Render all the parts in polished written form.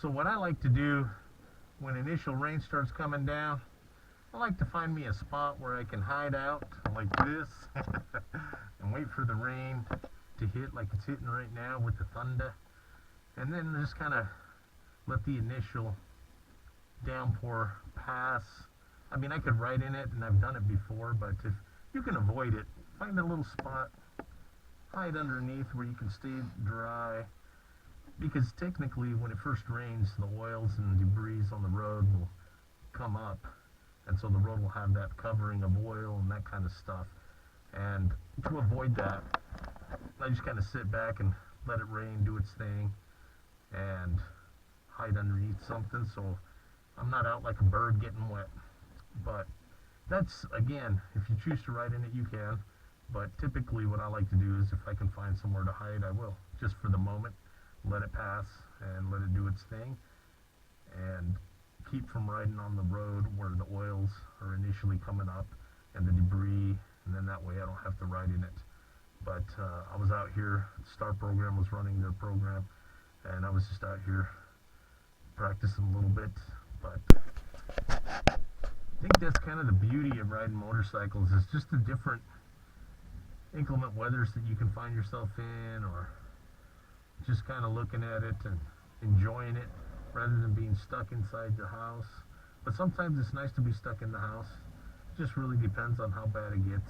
So what I like to do when initial rain starts coming down, I like to find me a spot where I can hide out like this and wait for the rain to hit like it's hitting right now with the thunder, and then just kind of let the initial downpour pass. I mean, I could ride in it, and I've done it before, but if you can avoid it, find a little spot, hide underneath where you can stay dry, because technically when it first rains, the oils and debris on the road will come up, and so the road will have that covering of oil and that kind of stuff. And to avoid that, I just kind of sit back and let it rain, do its thing, and hide underneath something so I'm not out like a bird getting wet. But that's, again, if you choose to ride in it, you can. But typically what I like to do is if I can find somewhere to hide, I will, just for the moment. Let it pass and let it do its thing, and keep from riding on the road where the oils are initially coming up and the debris, and then that way I don't have to ride in it. But I was out here, the STAR program was running their program, and I was just out here practicing a little bit. But I think that's kind of the beauty of riding motorcycles, is just the different inclement weathers that you can find yourself in, or just kind of looking at it and enjoying it rather than being stuck inside the house. But sometimes it's nice to be stuck in the house. It just really depends on how bad it gets.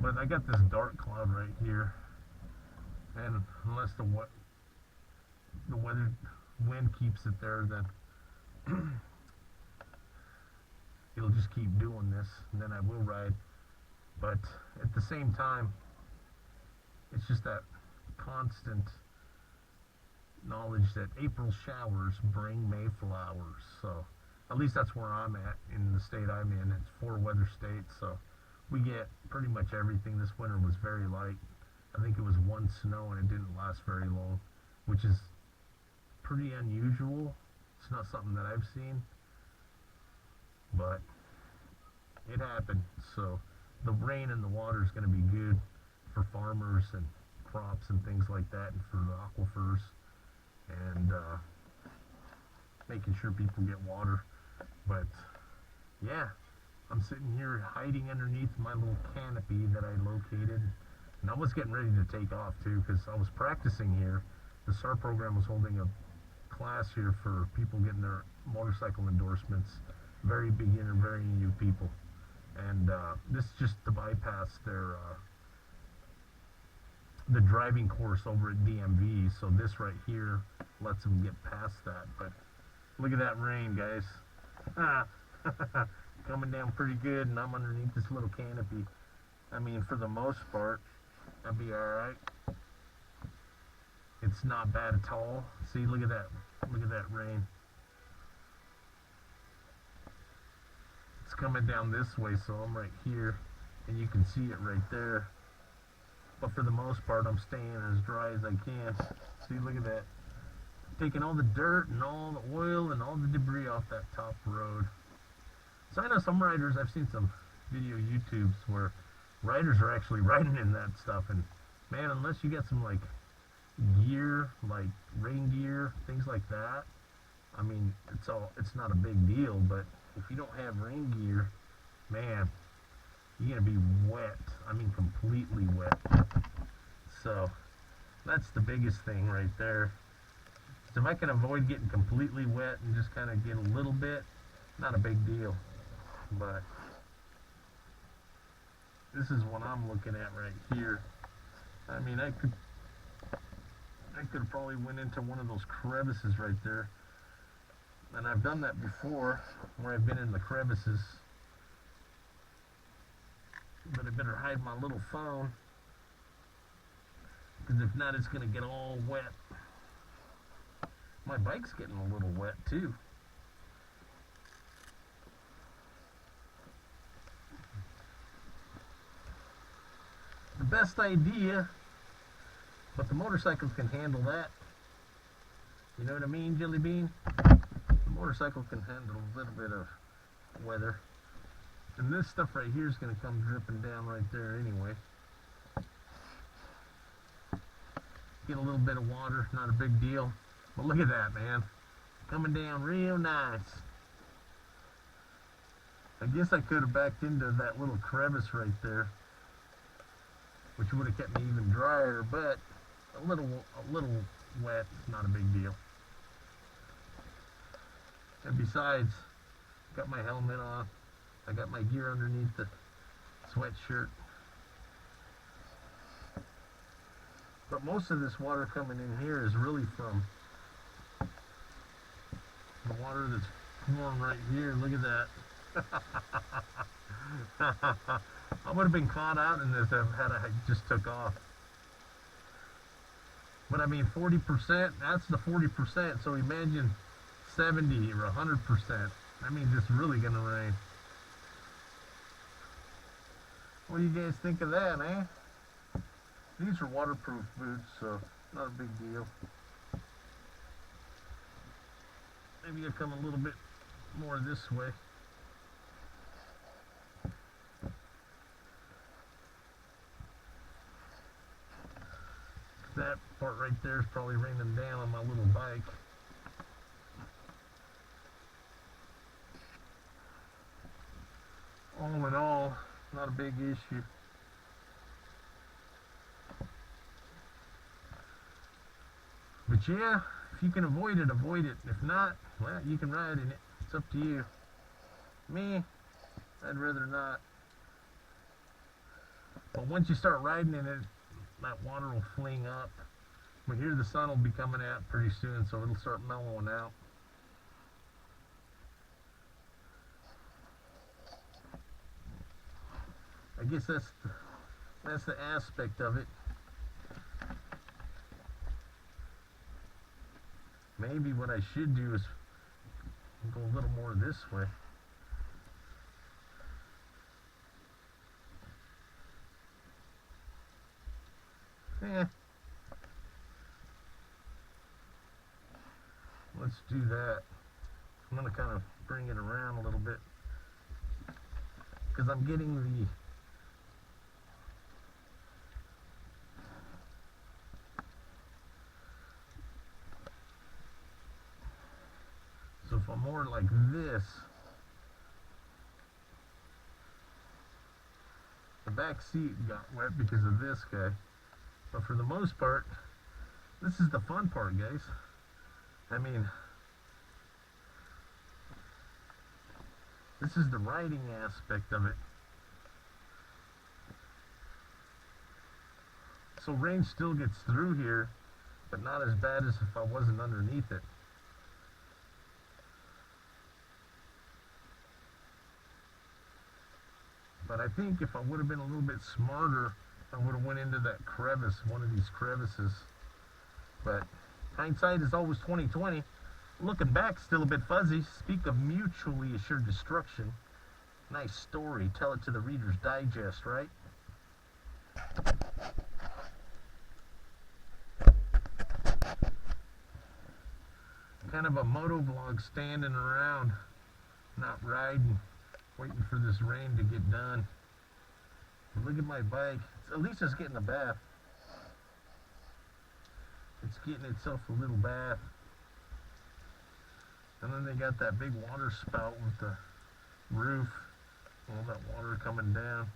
But I got this dark cloud right here, and unless the weather wind keeps it there, then it'll just keep doing this, and then I will ride. But at the same time, it's just that constant knowledge that April showers bring May flowers. So at least that's where I'm at in the state I'm in. It's 4 weather states, so we get pretty much everything. This winter was very light. I think it was 1 snow and it didn't last very long, which is pretty unusual. It's not something that I've seen, but it happened. So the rain and the water is going to be good for farmers and crops and things like that, and for the aquifers, and making sure people get water. But yeah, I'm sitting here hiding underneath my little canopy that I located, and I was getting ready to take off too, because I was practicing here. The STAR program was holding a class here for people getting their motorcycle endorsements, very beginner, very new people, and this is just to bypass their the driving course over at DMV. So this right here lets them get past that. But look at that rain, guys. Coming down pretty good, and I'm underneath this little canopy. I mean, for the most part, I'll be alright. It's not bad at all. See, look at that. Look at that rain. It's coming down this way, so I'm right here, and you can see it right there. But for the most part, I'm staying as dry as I can. See, look at that. Taking all the dirt and all the oil and all the debris off that top road. So I know some riders, I've seen some video YouTubes where riders are actually riding in that stuff, and man, unless you get some like gear, like rain gear, things like that, I mean, it's not a big deal. But if you don't have rain gear, man, you're gonna be wet. I mean, completely wet. So that's the biggest thing right there. So if I can avoid getting completely wet and just kind of get a little bit, not a big deal. But this is what I'm looking at right here. I mean, I could have probably went into one of those crevices right there, and I've done that before where I've been in the crevices. But I better hide my little phone, because if not, it's going to get all wet. My bike's getting a little wet too. The best idea, but the motorcycles can handle that. You know what I mean, Jelly Bean? The motorcycle can handle a little bit of weather. And this stuff right here is going to come dripping down right there anyway. Get a little bit of water, not a big deal. But look at that, man. Coming down real nice. I guess I could have backed into that little crevice right there, which would have kept me even drier, but a little wet is not a big deal. And besides, got my helmet on, I got my gear underneath the sweatshirt. But most of this water coming in here is really from the water that's pouring right here. Look at that. I would have been caught out in this had I just took off. But I mean 40%, that's the 40%, so imagine 70 or 100%. That means it's really gonna rain. What do you guys think of that, eh? These are waterproof boots, so not a big deal. Maybe I'll come a little bit more this way. That part right there is probably raining down on my little bike. All in all, not a big issue. But yeah, if you can avoid it, avoid it. If not, well, you can ride in it. It's up to you. Me, I'd rather not. But once you start riding in it, that water will fling up. But here the sun will be coming out pretty soon, so it'll start mellowing out. I guess that's the aspect of it. Maybe what I should do is go a little more this way. Let's do that. I'm going to kind of bring it around a little bit because I'm getting the so if I'm more like this, the back seat got wet because of this guy, but for the most part, this is the fun part, guys. I mean, this is the riding aspect of it. So rain still gets through here, but not as bad as if I wasn't underneath it. But I think if I would have been a little bit smarter, I would have went into that crevice, one of these crevices. But hindsight is always 20/20. Looking back, still a bit fuzzy. Speak of mutually assured destruction. Nice story. Tell it to the Reader's Digest, right? Kind of a moto vlog, standing around, not riding, waiting for this rain to get done. But look at my bike. At least it's getting a bath. It's getting itself a little bath. And then they got that big water spout with the roof. All that water coming down.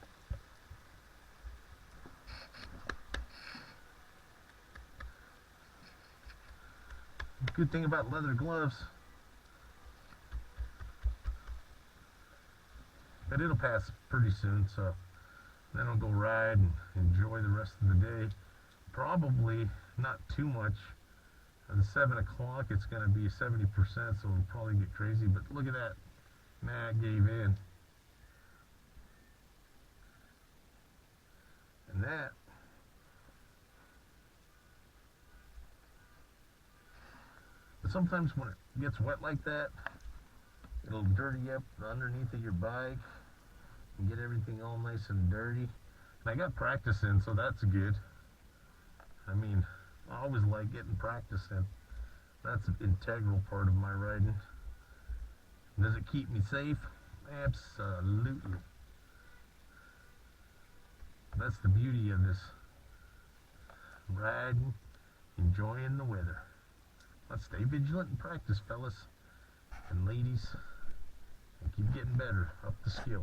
Good thing about leather gloves. But it'll pass pretty soon, so then I'll go ride and enjoy the rest of the day. Probably not too much. At 7 o'clock it's going to be 70%, so it'll probably get crazy. But look at that. Nah, I gave in. And that but sometimes when it gets wet like that, it'll dirty up underneath of your bike and get everything all nice and dirty. And I got practice in, so that's good. I mean, I always like getting practice in. That's an integral part of my riding. Does it keep me safe? Absolutely. That's the beauty of this riding, enjoying the weather. Let's stay stay vigilant and practice, fellas and ladies, and keep getting better up the skill.